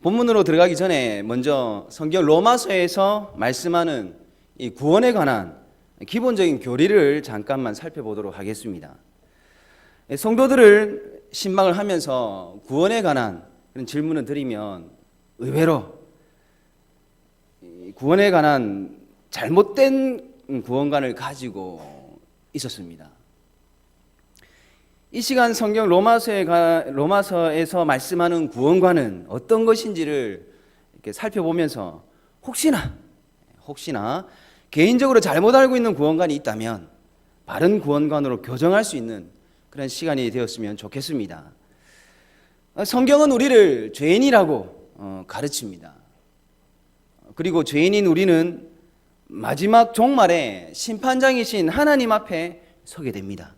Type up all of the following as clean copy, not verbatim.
본문으로 들어가기 전에 먼저 성경 로마서에서 말씀하는 이 구원에 관한 기본적인 교리를 잠깐만 살펴보도록 하겠습니다. 성도들을 신방을 하면서 구원에 관한 그런 질문을 드리면 의외로 구원에 관한 잘못된 구원관을 가지고 있었습니다. 이 시간 성경 로마서에서 말씀하는 구원관은 어떤 것인지를 이렇게 살펴보면서 혹시나 개인적으로 잘못 알고 있는 구원관이 있다면 바른 구원관으로 교정할 수 있는 그런 시간이 되었으면 좋겠습니다. 성경은 우리를 죄인이라고 가르칩니다. 그리고 죄인인 우리는 마지막 종말에 심판장이신 하나님 앞에 서게 됩니다.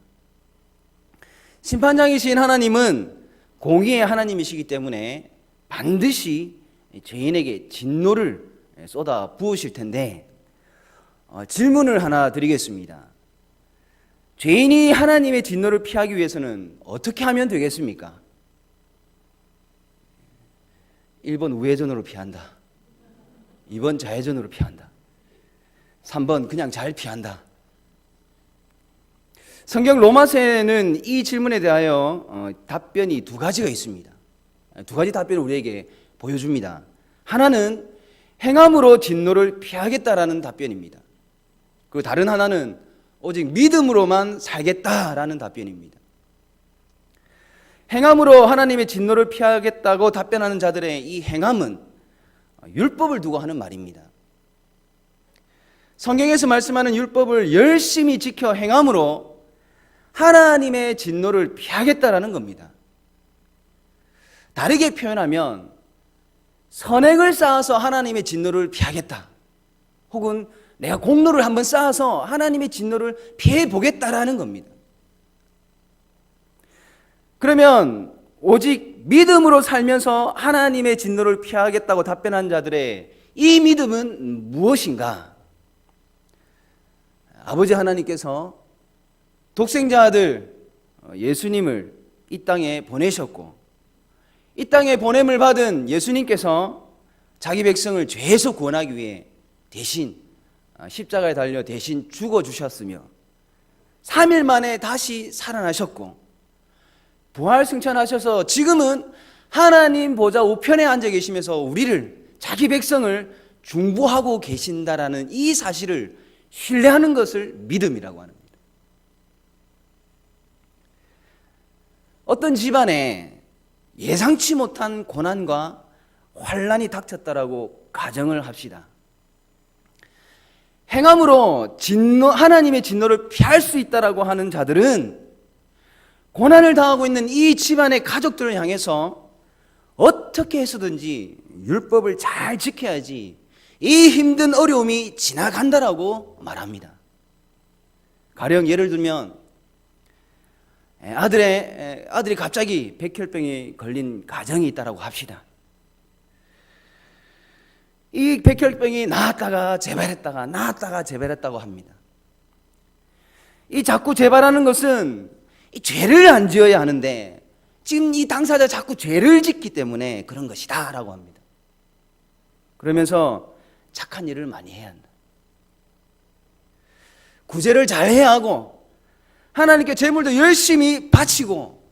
심판장이신 하나님은 공의의 하나님이시기 때문에 반드시 죄인에게 진노를 쏟아 부으실 텐데 질문을 하나 드리겠습니다. 죄인이 하나님의 진노를 피하기 위해서는 어떻게 하면 되겠습니까? 1번 우회전으로 피한다. 2번 좌회전으로 피한다. 3번 그냥 잘 피한다. 성경 로마서에는 이 질문에 대하여 답변이 두 가지가 있습니다. 두 가지 답변을 우리에게 보여줍니다. 하나는 행함으로 진노를 피하겠다라는 답변입니다. 그리고 다른 하나는 오직 믿음으로만 살겠다라는 답변입니다. 행함으로 하나님의 진노를 피하겠다고 답변하는 자들의 이 행함은 율법을 두고 하는 말입니다. 성경에서 말씀하는 율법을 열심히 지켜 행함으로 하나님의 진노를 피하겠다라는 겁니다. 다르게 표현하면 선행을 쌓아서 하나님의 진노를 피하겠다. 혹은 내가 공로를 한번 쌓아서 하나님의 진노를 피해 보겠다라는 겁니다. 그러면 오직 믿음으로 살면서 하나님의 진노를 피하겠다고 답변한 자들의 이 믿음은 무엇인가? 아버지 하나님께서 독생자 아들 예수님을 이 땅에 보내셨고 이 땅에 보냄을 받은 예수님께서 자기 백성을 죄에서 구원하기 위해 대신 십자가에 달려 대신 죽어주셨으며 3일 만에 다시 살아나셨고 부활 승천하셔서 지금은 하나님 보좌 우편에 앉아 계시면서 우리를 자기 백성을 중보하고 계신다라는 이 사실을 신뢰하는 것을 믿음이라고 합니다. 어떤 집안에 예상치 못한 고난과 환난이 닥쳤다라고 가정을 합시다. 행함으로 하나님의 진노를 피할 수 있다라고 하는 자들은 고난을 당하고 있는 이 집안의 가족들을 향해서 어떻게 해서든지 율법을 잘 지켜야지 이 힘든 어려움이 지나간다라고 말합니다. 가령 예를 들면 아들이 갑자기 백혈병에 걸린 가정이 있다라고 합시다. 이 백혈병이 나았다가 재발했다고 합니다. 이 자꾸 재발하는 것은 이 죄를 안 지어야 하는데 지금 이 당사자 자꾸 죄를 짓기 때문에 그런 것이다 라고 합니다. 그러면서 착한 일을 많이 해야 한다. 구제를 잘 해야 하고 하나님께 제물도 열심히 바치고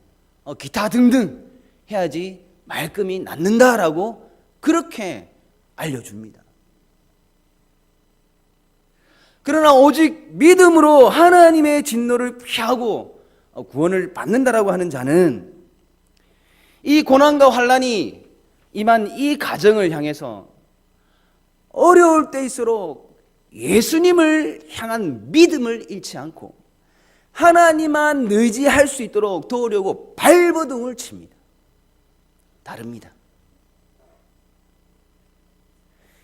기타 등등 해야지 말끔히 낫는다라고 그렇게 알려줍니다. 그러나 오직 믿음으로 하나님의 진노를 피하고 구원을 받는다라고 하는 자는 이 고난과 환난이 임한 이 가정을 향해서 어려울 때일수록 예수님을 향한 믿음을 잃지 않고 하나님만 의지할 수 있도록 도우려고 발버둥을 칩니다. 다릅니다.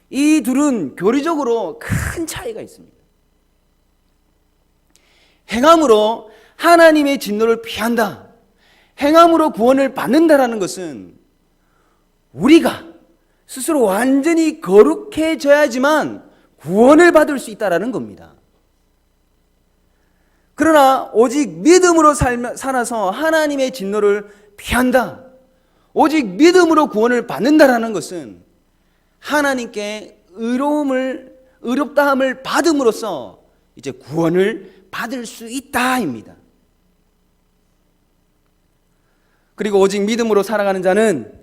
이 둘은 교리적으로 큰 차이가 있습니다. 행함으로 하나님의 진노를 피한다, 행함으로 구원을 받는다라는 것은 우리가 스스로 완전히 거룩해져야지만 구원을 받을 수 있다라는 겁니다. 그러나 오직 믿음으로 살아서 하나님의 진노를 피한다, 오직 믿음으로 구원을 받는다라는 것은 하나님께 의롭다함을 받음으로써 이제 구원을 받을 수 있다입니다. 그리고 오직 믿음으로 살아가는 자는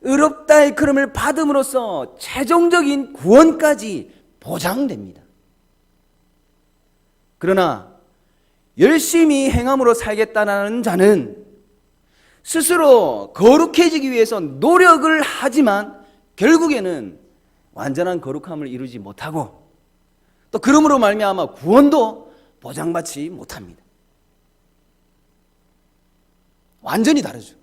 의롭다의 그름을 받음으로써 최종적인 구원까지 보장됩니다. 그러나 열심히 행함으로 살겠다는 자는 스스로 거룩해지기 위해서 노력을 하지만 결국에는 완전한 거룩함을 이루지 못하고 또 그러므로 말미암아 구원도 보장받지 못합니다. 완전히 다르죠.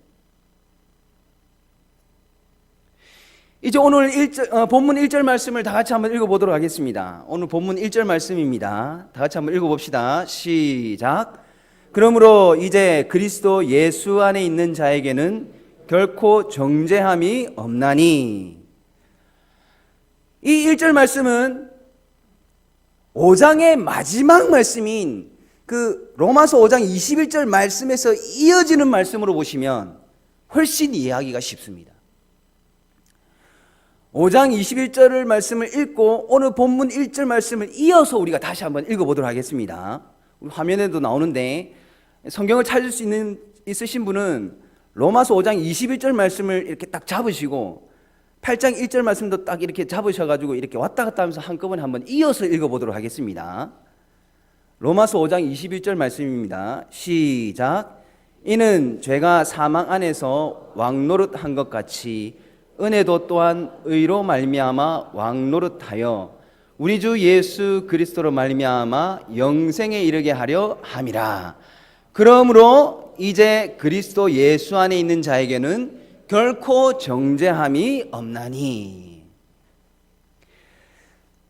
이제 오늘 본문 1절 말씀을 다 같이 한번 읽어보도록 하겠습니다. 오늘 본문 1절 말씀입니다. 다 같이 한번 읽어봅시다. 시작. 그러므로 이제 그리스도 예수 안에 있는 자에게는 결코 정죄함이 없나니. 이 1절 말씀은 5장의 마지막 말씀인 그 로마서 5장 21절 말씀에서 이어지는 말씀으로 보시면 훨씬 이해하기가 쉽습니다. 5장 21절 말씀을 읽고 오늘 본문 1절 말씀을 이어서 우리가 다시 한번 읽어보도록 하겠습니다. 화면에도 나오는데 성경을 찾을 수 있으신 분은 로마서 5장 21절 말씀을 이렇게 딱 잡으시고 8장 1절 말씀도 딱 이렇게 잡으셔가지고 이렇게 왔다 갔다 하면서 한꺼번에 한번 이어서 읽어보도록 하겠습니다. 로마서 5장 21절 말씀입니다. 시작. 이는 죄가 사망 안에서 왕노릇한 것 같이 은혜도 또한 의로 말미암아 왕노릇하여 우리 주 예수 그리스도로 말미암아 영생에 이르게 하려 함이라. 그러므로 이제 그리스도 예수 안에 있는 자에게는 결코 정죄함이 없나니.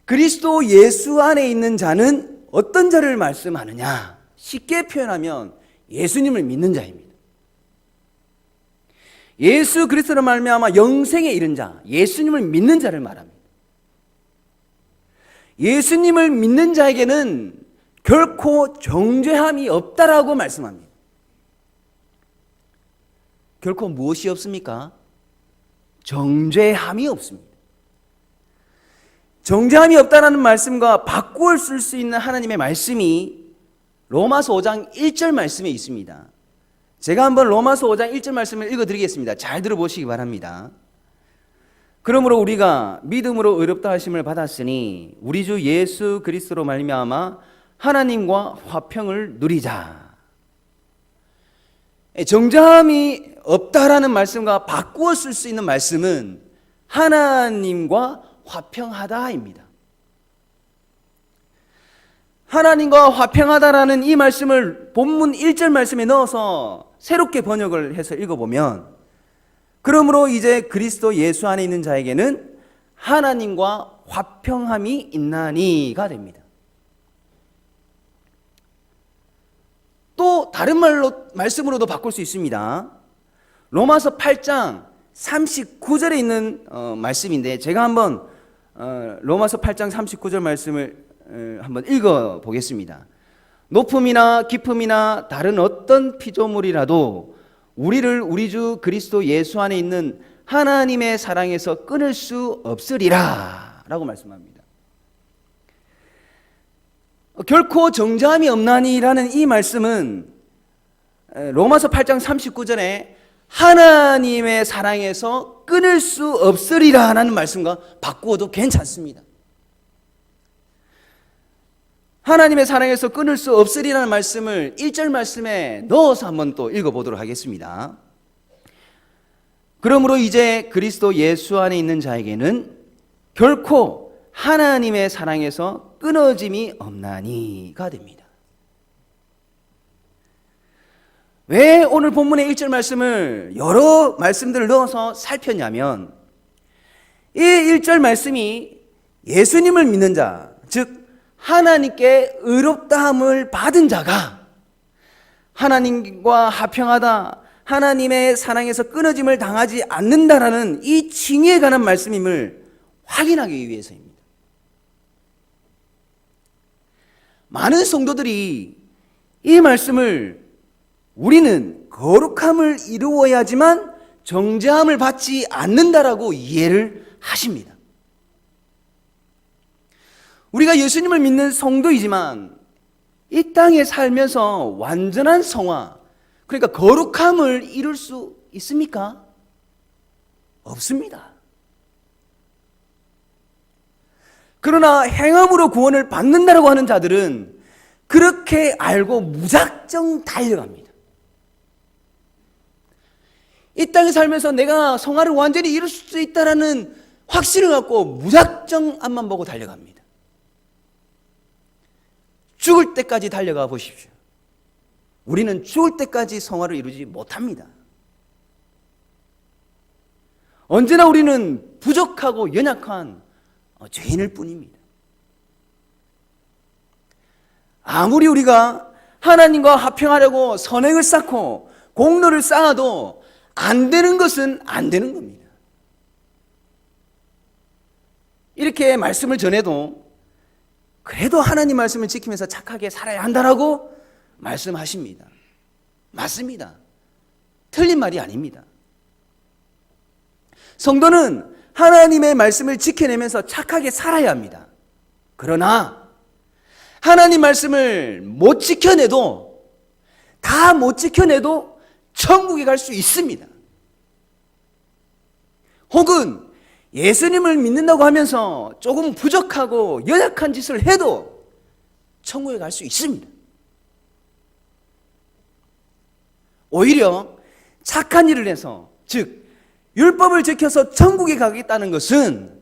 그리스도 예수 안에 있는 자는 어떤 자를 말씀하느냐? 쉽게 표현하면 예수님을 믿는 자입니다. 예수 그리스도로 말미암아 영생에 이른 자, 예수님을 믿는 자를 말합니다. 예수님을 믿는 자에게는 결코 정죄함이 없다라고 말씀합니다. 결코 무엇이 없습니까? 정죄함이 없습니다. 정죄함이 없다라는 말씀과 바꾸어 쓸 수 있는 하나님의 말씀이 로마서 5장 1절 말씀에 있습니다. 제가 한번 로마서 5장 1절 말씀을 읽어드리겠습니다. 잘 들어보시기 바랍니다. 그러므로 우리가 믿음으로 의롭다 하심을 받았으니 우리 주 예수 그리스도로 말미암아 하나님과 화평을 누리자. 정죄함이 없다라는 말씀과 바꾸어 쓸 수 있는 말씀은 하나님과 화평하다입니다. 하나님과 화평하다라는 이 말씀을 본문 1절 말씀에 넣어서 새롭게 번역을 해서 읽어보면 그러므로 이제 그리스도 예수 안에 있는 자에게는 하나님과 화평함이 있나니가 됩니다. 또 다른 말씀으로도 바꿀 수 있습니다. 로마서 8장 39절에 있는 말씀인데 제가 한번 로마서 8장 39절 말씀을 한번 읽어 보겠습니다. 높음이나 깊음이나 다른 어떤 피조물이라도 우리를 우리 주 그리스도 예수 안에 있는 하나님의 사랑에서 끊을 수 없으리라 라고 말씀합니다. 결코 정죄함이 없나니라는 이 말씀은 로마서 8장 39절에 하나님의 사랑에서 끊을 수 없으리라는 말씀과 바꾸어도 괜찮습니다. 하나님의 사랑에서 끊을 수 없으리라는 말씀을 1절 말씀에 넣어서 한번 또 읽어보도록 하겠습니다. 그러므로 이제 그리스도 예수 안에 있는 자에게는 결코 하나님의 사랑에서 끊어짐이 없나니가 됩니다. 왜 오늘 본문의 1절 말씀을 여러 말씀들을 넣어서 살폈냐면 이 1절 말씀이 예수님을 믿는 자, 즉 하나님께 의롭다함을 받은 자가 하나님과 화평하다, 하나님의 사랑에서 끊어짐을 당하지 않는다라는 이 칭의에 관한 말씀임을 확인하기 위해서입니다. 많은 성도들이 이 말씀을 우리는 거룩함을 이루어야지만 정죄함을 받지 않는다라고 이해를 하십니다. 우리가 예수님을 믿는 성도이지만 이 땅에 살면서 완전한 성화, 그러니까 거룩함을 이룰 수 있습니까? 없습니다. 그러나 행함으로 구원을 받는다라고 하는 자들은 그렇게 알고 무작정 달려갑니다. 이 땅에 살면서 내가 성화를 완전히 이룰 수 있다라는 확신을 갖고 무작정 앞만 보고 달려갑니다. 죽을 때까지 달려가 보십시오. 우리는 죽을 때까지 성화를 이루지 못합니다. 언제나 우리는 부족하고 연약한 죄인일 뿐입니다. 아무리 우리가 하나님과 화평하려고 선행을 쌓고 공로를 쌓아도 안 되는 것은 안 되는 겁니다. 이렇게 말씀을 전해도 그래도 하나님 말씀을 지키면서 착하게 살아야 한다라고 말씀하십니다. 맞습니다. 틀린 말이 아닙니다. 성도는 하나님의 말씀을 지켜내면서 착하게 살아야 합니다. 그러나 하나님 말씀을 못 지켜내도, 다 못 지켜내도 천국에 갈 수 있습니다. 혹은 예수님을 믿는다고 하면서 조금 부족하고 연약한 짓을 해도 천국에 갈 수 있습니다. 오히려 착한 일을 해서, 즉 율법을 지켜서 천국에 가겠다는 것은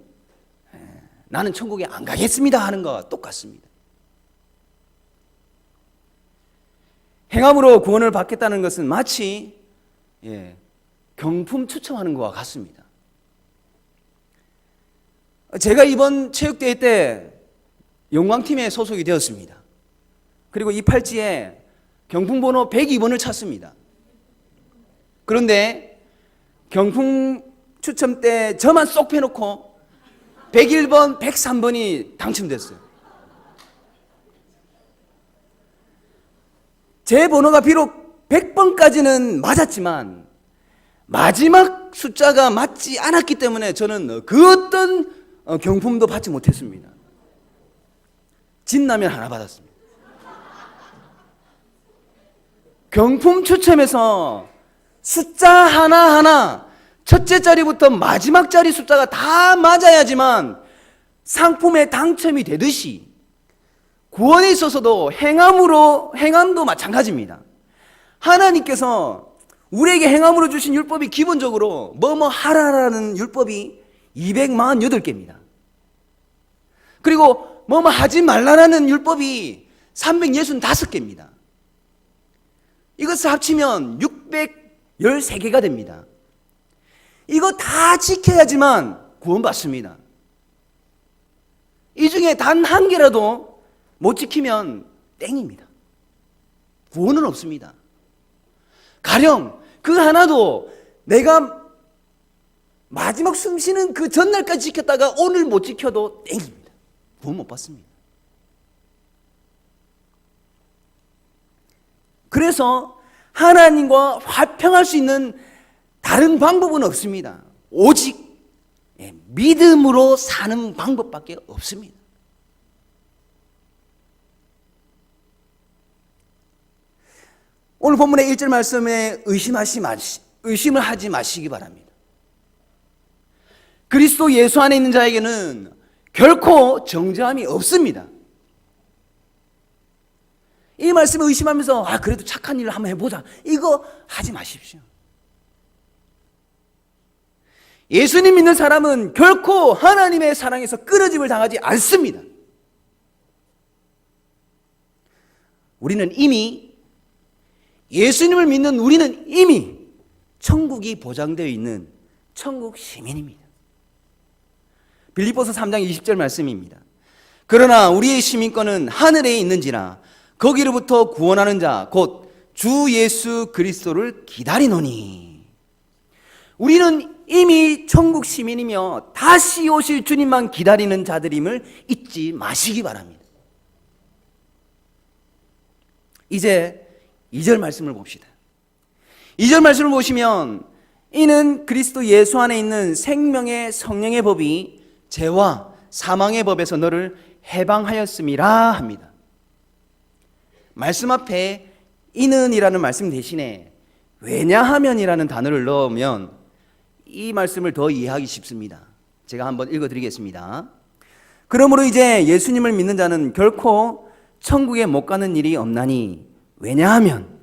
나는 천국에 안 가겠습니다 하는 것과 똑같습니다. 행함으로 구원을 받겠다는 것은 마치 경품 추첨하는 것과 같습니다. 제가 이번 체육대회 때 영광팀에 소속이 되었습니다. 그리고 이 팔찌에 경품번호 102번을 찼습니다. 그런데 경품 추첨 때 저만 쏙 빼놓고 101번, 103번이 당첨됐어요. 제 번호가 비록 100번까지는 맞았지만 마지막 숫자가 맞지 않았기 때문에 저는 그 어떤 경품도 받지 못했습니다. 진라면 하나 받았습니다. 경품 추첨에서 숫자 하나하나 첫째 자리부터 마지막 자리 숫자가 다 맞아야지만 상품에 당첨이 되듯이 구원에 있어서도 행함도 마찬가지입니다. 하나님께서 우리에게 행함으로 주신 율법이 기본적으로 뭐뭐 하라라는 율법이 248개입니다. 그리고 뭐뭐 하지 말라라는 율법이 365개입니다. 이것을 합치면 613개가 됩니다. 이거 다 지켜야지만 구원받습니다. 이 중에 단 한 개라도 못 지키면 땡입니다. 구원은 없습니다. 가령 그 하나도 내가 마지막 숨 쉬는 그 전날까지 지켰다가 오늘 못 지켜도 땡입니다. 구원 못 받습니다. 그래서 하나님과 화평할 수 있는 다른 방법은 없습니다. 오직 믿음으로 사는 방법밖에 없습니다. 오늘 본문의 1절 말씀에 의심을 하지 마시기 바랍니다. 그리스도 예수 안에 있는 자에게는 결코 정죄함이 없습니다. 이 말씀을 의심하면서 그래도 착한 일을 한번 해보자, 이거 하지 마십시오. 예수님 믿는 사람은 결코 하나님의 사랑에서 끊어짐을 당하지 않습니다. 우리는 이미 예수님을 믿는 우리는 이미 천국이 보장되어 있는 천국 시민입니다. 빌립보서 3장 20절 말씀입니다. 그러나 우리의 시민권은 하늘에 있는지라 거기로부터 구원하는 자 곧 주 예수 그리스도를 기다리노니. 우리는 이미 천국 시민이며 다시 오실 주님만 기다리는 자들임을 잊지 마시기 바랍니다. 이제 2절 말씀을 봅시다. 2절 말씀을 보시면 이는 그리스도 예수 안에 있는 생명의 성령의 법이 죄와 사망의 법에서 너를 해방하였음이라 합니다. 말씀 앞에 이는이라는 말씀 대신에 왜냐하면이라는 단어를 넣으면 이 말씀을 더 이해하기 쉽습니다. 제가 한번 읽어드리겠습니다. 그러므로 이제 예수님을 믿는 자는 결코 천국에 못 가는 일이 없나니 왜냐하면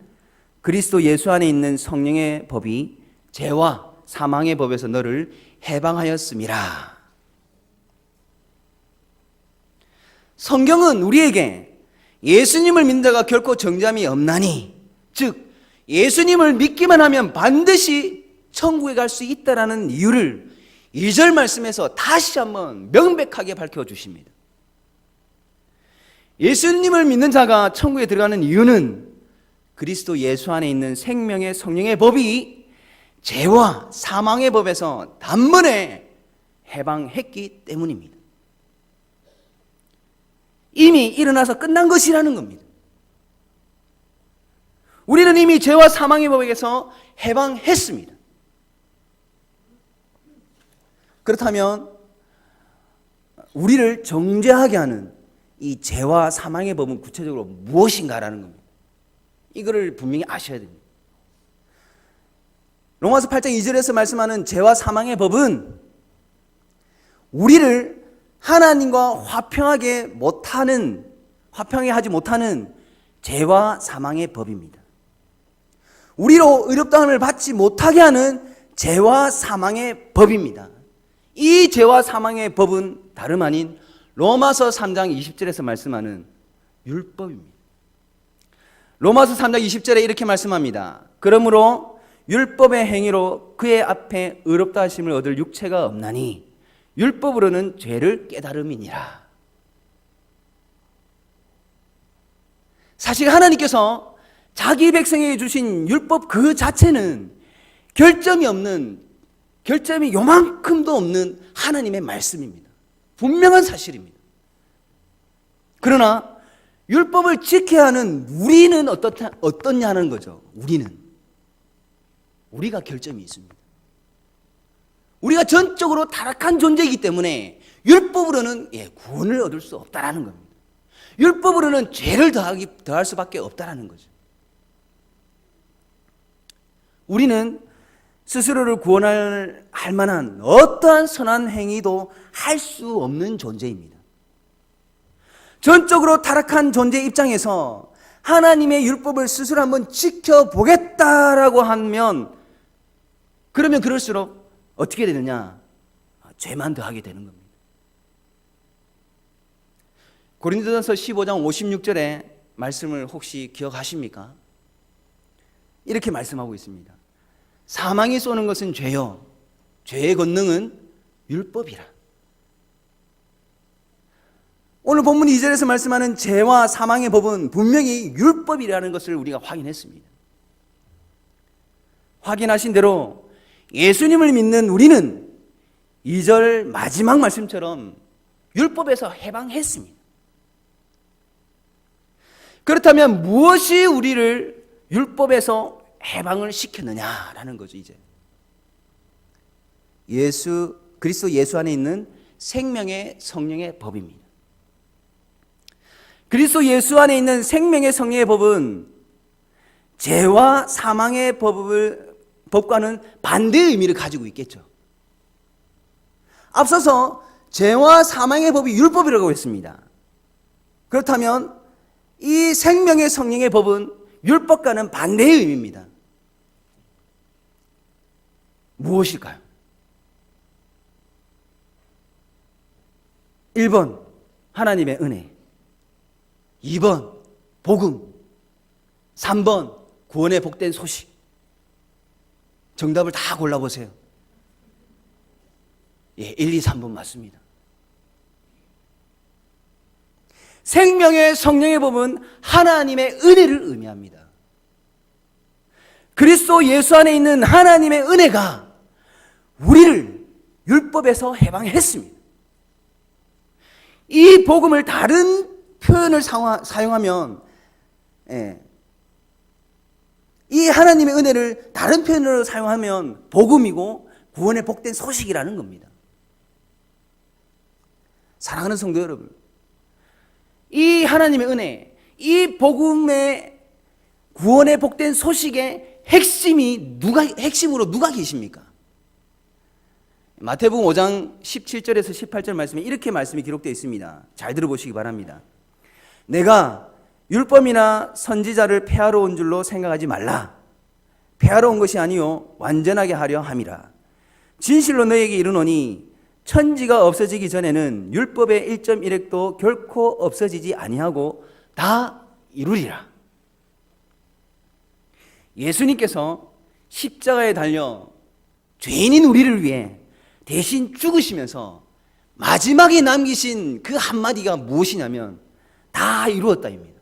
그리스도 예수 안에 있는 성령의 법이 죄와 사망의 법에서 너를 해방하였음이라. 성경은 우리에게 예수님을 믿는 자가 결코 정죄함이 없나니, 즉 예수님을 믿기만 하면 반드시 천국에 갈 수 있다라는 이유를 2절 말씀에서 다시 한번 명백하게 밝혀주십니다. 예수님을 믿는 자가 천국에 들어가는 이유는 그리스도 예수 안에 있는 생명의 성령의 법이 죄와 사망의 법에서 단번에 해방했기 때문입니다. 이미 일어나서 끝난 것이라는 겁니다. 우리는 이미 죄와 사망의 법에서 해방했습니다. 그렇다면 우리를 정죄하게 하는 이 죄와 사망의 법은 구체적으로 무엇인가라는 겁니다. 이거를 분명히 아셔야 됩니다. 로마서 8장 2절에서 말씀하는 죄와 사망의 법은 우리를 하나님과 화평하게 하지 못하는 죄와 사망의 법입니다. 우리로 의롭다함을 받지 못하게 하는 죄와 사망의 법입니다. 이 죄와 사망의 법은 다름 아닌 로마서 3장 20절에서 말씀하는 율법입니다. 로마서 3장 20절에 이렇게 말씀합니다. 그러므로 율법의 행위로 그의 앞에 의롭다 하심을 얻을 육체가 없나니 율법으로는 죄를 깨달음이니라. 사실 하나님께서 자기 백성에게 주신 율법 그 자체는 결점이 요만큼도 없는 하나님의 말씀입니다. 분명한 사실입니다. 그러나 율법을 지켜야 하는 우리는 어떻냐는 거죠. 우리가 결점이 있습니다. 우리가 전적으로 타락한 존재이기 때문에 율법으로는 구원을 얻을 수 없다라는 겁니다. 율법으로는 죄를 더할 수밖에 없다라는 거죠. 우리는 스스로를 구원할 만한 어떠한 선한 행위도 할 수 없는 존재입니다. 전적으로 타락한 존재 입장에서 하나님의 율법을 스스로 한번 지켜보겠다라고 하면 그러면 그럴수록 어떻게 되느냐? 죄만 더하게 되는 겁니다. 고린도전서 15장 56절의 말씀을 혹시 기억하십니까? 이렇게 말씀하고 있습니다. 사망이 쏘는 것은 죄요, 죄의 권능은 율법이라. 오늘 본문 2절에서 말씀하는 죄와 사망의 법은 분명히 율법이라는 것을 우리가 확인했습니다. 확인하신 대로 예수님을 믿는 우리는 2절 마지막 말씀처럼 율법에서 해방했습니다. 그렇다면 무엇이 우리를 율법에서 해방을 시켰느냐라는 거죠. 이제 그리스도 예수 안에 있는 생명의 성령의 법입니다. 그리스도 예수 안에 있는 생명의 성령의 법은 죄와 사망의 법과는 반대의 의미를 가지고 있겠죠. 앞서서 죄와 사망의 법이 율법이라고 했습니다. 그렇다면 이 생명의 성령의 법은 율법과는 반대의 의미입니다. 무엇일까요? 1번 하나님의 은혜, 2번 복음, 3번 구원의 복된 소식. 정답을 다 골라보세요. 1, 2, 3번 맞습니다. 생명의 성령의 법은 하나님의 은혜를 의미합니다. 그리스도 예수 안에 있는 하나님의 은혜가 우리를 율법에서 해방했습니다. 이 복음을 다른 표현을 사용하면 이 하나님의 은혜를 다른 표현으로 사용하면 복음이고 구원의 복된 소식이라는 겁니다. 사랑하는 성도 여러분, 이 하나님의 은혜, 이 복음의 구원의 복된 소식의 핵심으로 누가 계십니까? 마태복음 5장 17절에서 18절 말씀에 이렇게 말씀이 기록되어 있습니다. 잘 들어보시기 바랍니다. 내가 율법이나 선지자를 폐하러 온 줄로 생각하지 말라. 폐하러 온 것이 아니요 완전하게 하려 함이라. 진실로 너에게 이르노니 천지가 없어지기 전에는 율법의 1.1획도 결코 없어지지 아니하고 다 이루리라. 예수님께서 십자가에 달려 죄인인 우리를 위해 대신 죽으시면서 마지막에 남기신 그 한마디가 무엇이냐면 다 이루었다입니다.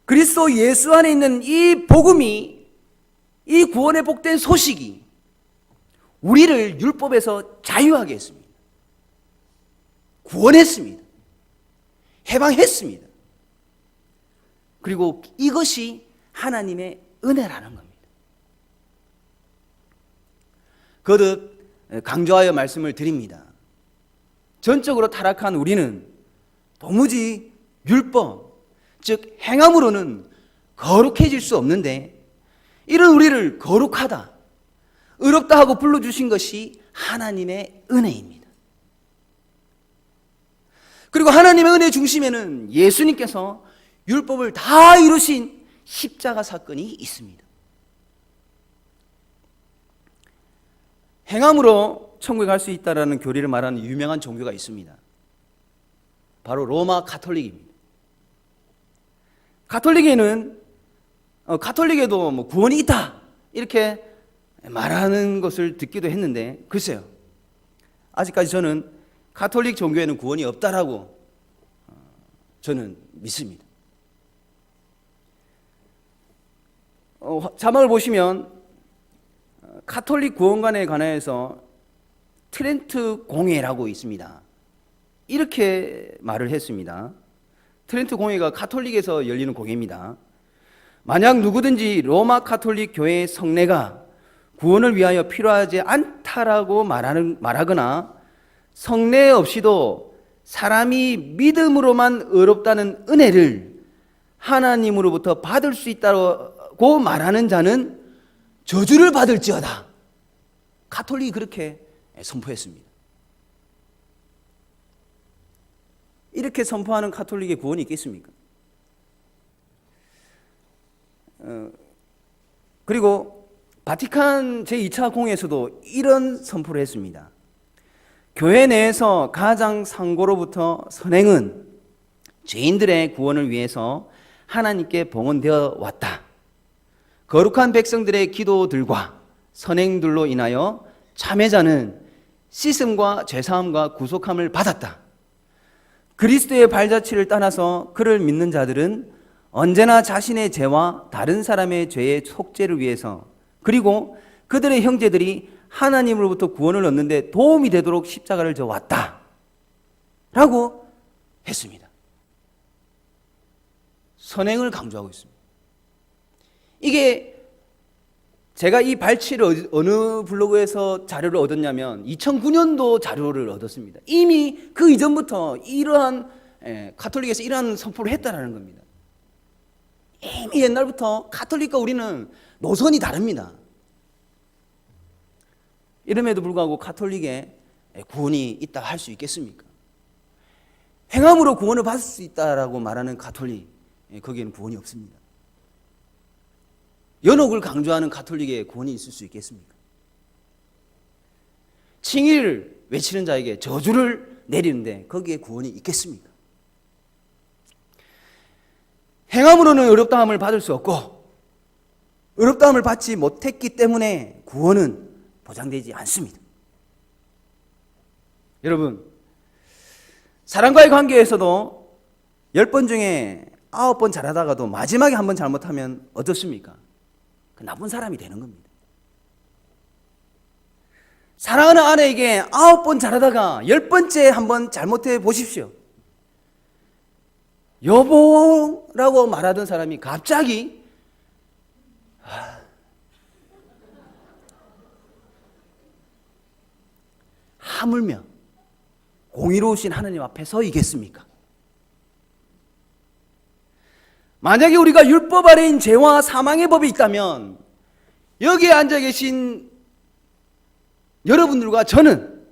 그리스도 예수 안에 있는 이 복음이, 이 구원의 복된 소식이 우리를 율법에서 자유하게 했습니다. 구원했습니다. 해방했습니다. 그리고 이것이 하나님의 은혜라는 겁니다. 거듭 강조하여 말씀을 드립니다. 전적으로 타락한 우리는 도무지 율법, 즉 행함으로는 거룩해질 수 없는데, 이런 우리를 거룩하다, 의롭다 하고 불러주신 것이 하나님의 은혜입니다. 그리고 하나님의 은혜 중심에는 예수님께서 율법을 다 이루신 십자가 사건이 있습니다. 행함으로 천국에 갈 수 있다라는 교리를 말하는 유명한 종교가 있습니다. 바로 로마 가톨릭입니다. 가톨릭에도 구원이 있다 이렇게 말하는 것을 듣기도 했는데, 글쎄요, 아직까지 저는 가톨릭 종교에는 구원이 없다라고 저는 믿습니다. 자막을 보시면 가톨릭 구원관에 관해서 트렌트 공회라고 있습니다. 이렇게 말을 했습니다. 트렌트 공회가 가톨릭에서 열리는 공회입니다. 만약 누구든지 로마 가톨릭 교회의 성례가 구원을 위하여 필요하지 않다라고 말하거나 성례 없이도 사람이 믿음으로만 의롭다는 은혜를 하나님으로부터 받을 수 있다고 말하는 자는 저주를 받을지어다. 가톨릭이 그렇게 선포했습니다. 이렇게 선포하는 가톨릭의 구원이 있겠습니까? 그리고 바티칸 제2차 공회에서도 이런 선포를 했습니다. 교회 내에서 가장 상고로부터 선행은 죄인들의 구원을 위해서 하나님께 봉헌되어 왔다. 거룩한 백성들의 기도들과 선행들로 인하여 참여자는 씻음과 죄사함과 구속함을 받았다. 그리스도의 발자취를 따라서 그를 믿는 자들은 언제나 자신의 죄와 다른 사람의 죄의 속죄를 위해서, 그리고 그들의 형제들이 하나님으로부터 구원을 얻는데 도움이 되도록 십자가를 져 왔다 라고 했습니다. 선행을 강조하고 있습니다. 이게 제가 이 발치를 어느 블로그에서 자료를 얻었냐면 2009년도 자료를 얻었습니다. 이미 그 이전부터 이러한 가톨릭에서 이러한 선포를 했다는 겁니다. 이미 옛날부터 가톨릭과 우리는 노선이 다릅니다. 이름에도 불구하고 가톨릭에 구원이 있다 할 수 있겠습니까? 행함으로 구원을 받을 수 있다라고 말하는 가톨릭, 거기에는 구원이 없습니다. 연옥을 강조하는 가톨릭에 구원이 있을 수 있겠습니까? 칭의를 외치는 자에게 저주를 내리는데 거기에 구원이 있겠습니까? 행함으로는 의롭다함을 받을 수 없고 의롭다함을 받지 못했기 때문에 구원은 보장되지 않습니다. 여러분, 사람과의 관계에서도 10번 중에 9번 잘하다가도 마지막에 한 번 잘못하면 어떻습니까? 그 나쁜 사람이 되는 겁니다. 사랑하는 아내에게 9번 잘하다가 10번째 한번 잘못해 보십시오. 여보라고 말하던 사람이 갑자기 하물며 공의로우신 하나님 앞에 서 있겠습니까? 만약에 우리가 율법 아래인 죄와 사망의 법이 있다면 여기에 앉아 계신 여러분들과 저는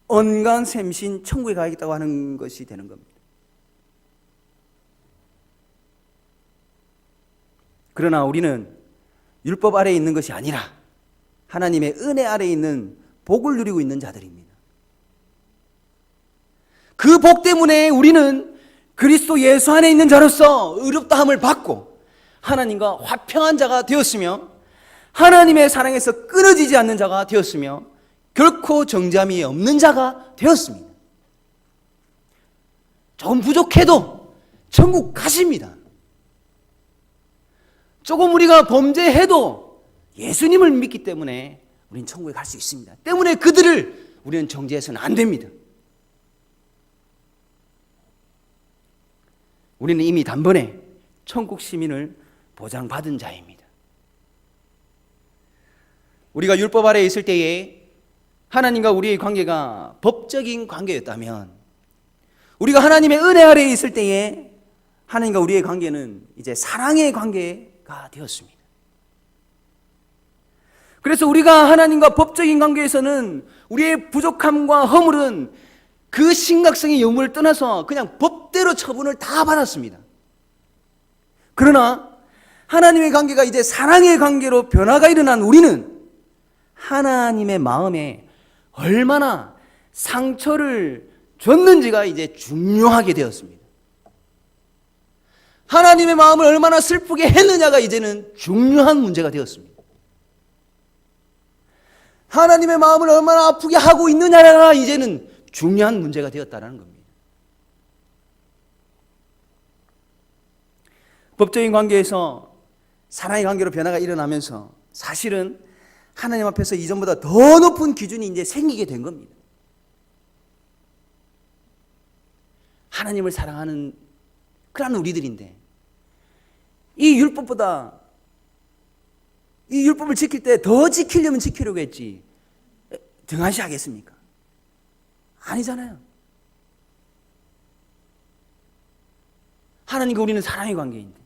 언간샘신 천국에 가야겠다고 하는 것이 되는 겁니다. 그러나 우리는 율법 아래에 있는 것이 아니라 하나님의 은혜 아래에 있는 복을 누리고 있는 자들입니다. 그 복 때문에 우리는 그리스도 예수 안에 있는 자로서 의롭다함을 받고 하나님과 화평한 자가 되었으며 하나님의 사랑에서 끊어지지 않는 자가 되었으며 결코 정죄함이 없는 자가 되었습니다. 조금 부족해도 천국 가십니다. 조금 우리가 범죄해도 예수님을 믿기 때문에 우리는 천국에 갈 수 있습니다. 때문에 그들을 우리는 정죄해서는 안 됩니다. 우리는 이미 단번에 천국 시민을 보장받은 자입니다. 우리가 율법 아래에 있을 때에 하나님과 우리의 관계가 법적인 관계였다면 우리가 하나님의 은혜 아래에 있을 때에 하나님과 우리의 관계는 이제 사랑의 관계가 되었습니다. 그래서 우리가 하나님과 법적인 관계에서는 우리의 부족함과 허물은 그 심각성의 여부를 떠나서 그냥 법대로 처분을 다 받았습니다. 그러나 하나님의 관계가 이제 사랑의 관계로 변화가 일어난 우리는 하나님의 마음에 얼마나 상처를 줬는지가 이제 중요하게 되었습니다. 하나님의 마음을 얼마나 슬프게 했느냐가 이제는 중요한 문제가 되었습니다. 하나님의 마음을 얼마나 아프게 하고 있느냐가 이제는 중요한 문제가 되었다는 겁니다. 법적인 관계에서 사랑의 관계로 변화가 일어나면서 사실은 하나님 앞에서 이전보다 더 높은 기준이 이제 생기게 된 겁니다. 하나님을 사랑하는 그런 우리들인데 이 율법보다 이 율법을 지킬 때 더 지키려면 지키려고 했지 등한시하겠습니까? 아니잖아요. 하나님과 우리는 사랑의 관계인데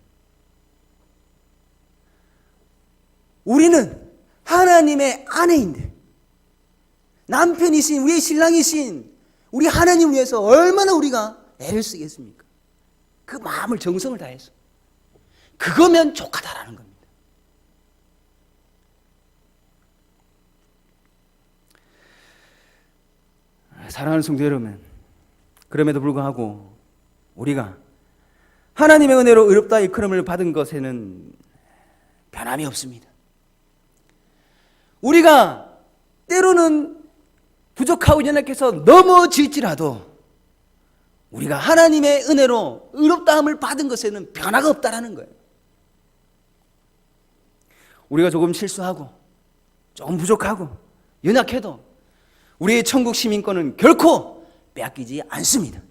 우리는 하나님의 아내인데 남편이신 우리의 신랑이신 우리 하나님을 위해서 얼마나 우리가 애를 쓰겠습니까? 그 마음을 정성을 다해서 그거면 족하다라는 겁니다. 사랑하는 성도 여러분, 그럼에도 불구하고 우리가 하나님의 은혜로 의롭다 일컬음을 받은 것에는 변함이 없습니다. 우리가 때로는 부족하고 연약해서 넘어질지라도 우리가 하나님의 은혜로 의롭다함을 받은 것에는 변화가 없다라는 거예요. 우리가 조금 실수하고 조금 부족하고 연약해도 우리의 천국 시민권은 결코 빼앗기지 않습니다.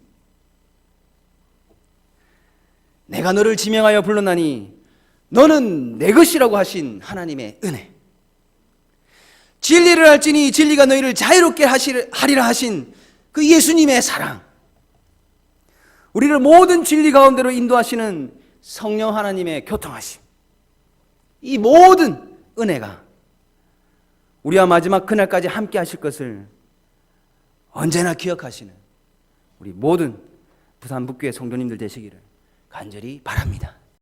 내가 너를 지명하여 불렀나니 너는 내 것이라고 하신 하나님의 은혜, 진리를 알지니 진리가 너희를 자유롭게 하리라 하신 그 예수님의 사랑, 우리를 모든 진리 가운데로 인도하시는 성령 하나님의 교통하심, 이 모든 은혜가 우리와 마지막 그날까지 함께 하실 것을 언제나 기억하시는 우리 모든 부산 북교회 성도님들 되시기를 간절히 바랍니다.